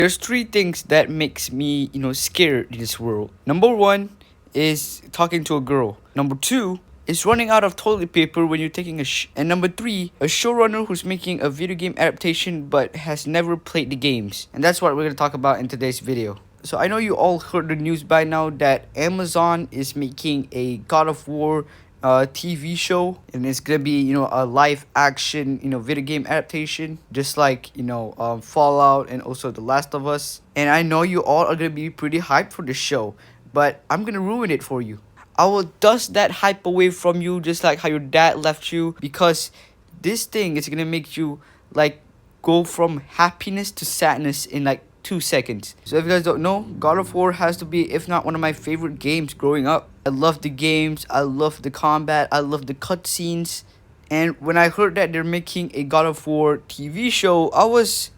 There's three things that makes me, scared in this world. Number one is talking to a girl. Number two is running out of toilet paper when you're taking and number three, a showrunner who's making a video game adaptation but has never played the games. And that's what we're gonna talk about in today's video. So I know you all heard the news by now that Amazon is making a God of War TV show, and it's gonna be a live action video game adaptation, just like Fallout and also The Last of Us. And I know you all are gonna be pretty hyped for the show, but I'm gonna ruin it for you. I will dust that hype away from you, just like how your dad left you, because this thing is gonna make you like go from happiness to sadness in like 2 seconds. So if you guys don't know, God of War has to be, if not one of my favorite games growing up. I love the games, I love the combat, I love the cutscenes. And when I heard that they're making a God of War TV show, I was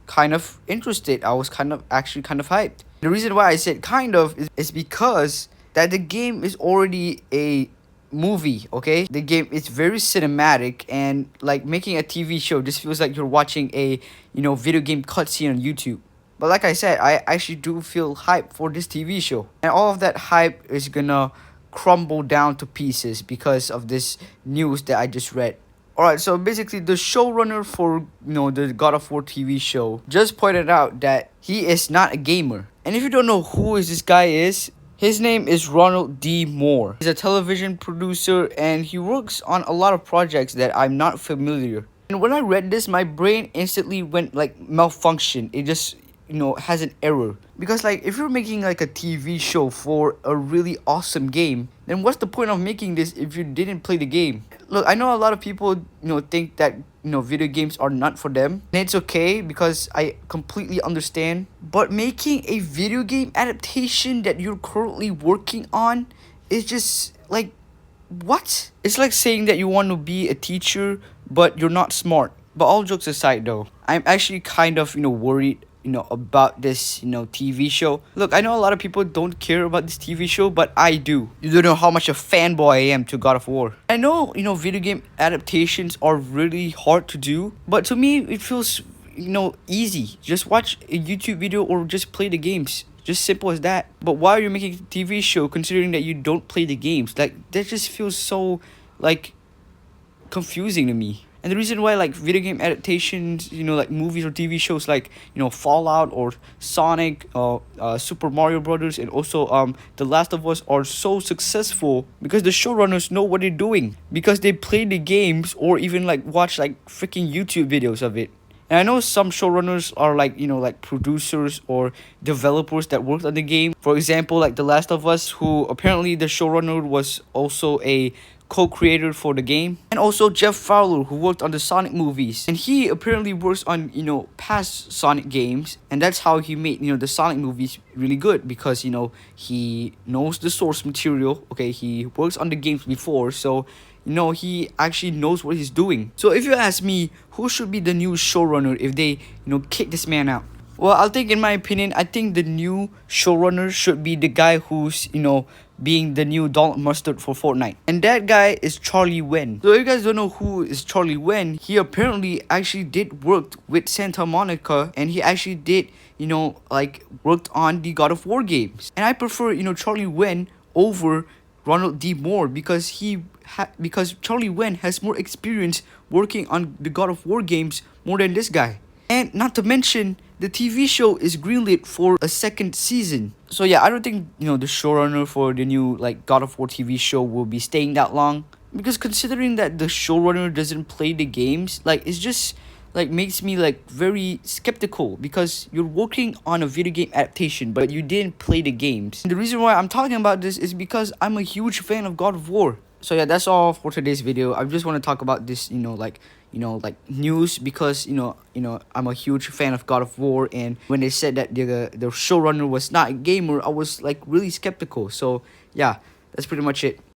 kind of interested. I was actually kind of hyped. The reason why I said kind of is because that the game is already a movie, okay? The game is very cinematic, and like making a TV show just feels like you're watching a video game cutscene on YouTube. But like I said, I actually do feel hype for this TV show. And all of that hype is gonna crumble down to pieces because of this news that I just read. Alright, so basically the showrunner for the God of War TV show just pointed out that he is not a gamer. And if you don't know who this guy is, his name is Ronald D. Moore. He's a television producer and he works on a lot of projects that I'm not familiar. And when I read this, my brain instantly went like malfunction. It just has an error, because like if you're making like a TV show for a really awesome game, then what's the point of making this if you didn't play the game? Look, I know a lot of people think that video games are not for them, and it's okay because I completely understand, but making a video game adaptation that you're currently working on is just like, what? It's like saying that you want to be a teacher but you're not smart. But all jokes aside though, I'm actually kind of worried about this TV show. Look, I know a lot of people don't care about this TV show, but I do. You don't know how much a fanboy I am to God of War. I know video game adaptations are really hard to do, but to me it feels easy. Just watch a YouTube video or just play the games. Just simple as that. But why are you making a TV show considering that you don't play the games? Like, that just feels so like confusing to me. And the reason why like video game adaptations, like movies or TV shows like Fallout or Sonic, Super Mario Brothers, and also The Last of Us are so successful, because the showrunners know what they're doing, because they play the games or even like watch like freaking YouTube videos of it. And I know some showrunners are like like producers or developers that worked on the game. For example, like The Last of Us, who apparently the showrunner was also a co-creator for the game. And also Jeff Fowler, who worked on the Sonic movies, and he apparently works on past Sonic games, and that's how he made the Sonic movies really good, because he knows the source material. Okay, he works on the games before, so he actually knows what he's doing. So if you ask me, who should be the new showrunner if they kick this man out? Well, I'll think, in my opinion, I think the new showrunner should be the guy who's being the new Donald Mustard for Fortnite. And that guy is Charlie Wen. So if you guys don't know who is Charlie Wen, he apparently actually did work with Santa Monica, and he actually did, like worked on the God of War games. And I prefer, Charlie Wen over Ronald D. Moore, because because Charlie Wen has more experience working on the God of War games more than this guy. And not to mention, the TV show is greenlit for a second season. So yeah, I don't think, the showrunner for the new like God of War TV show will be staying that long. Because considering that the showrunner doesn't play the games, like it's just like makes me like very skeptical, because you're working on a video game adaptation but you didn't play the games. And the reason why I'm talking about this is because I'm a huge fan of God of War. So yeah, that's all for today's video. I just want to talk about this like news, because I'm a huge fan of God of War, and when they said that the showrunner was not a gamer, I was like really skeptical. So yeah, that's pretty much it.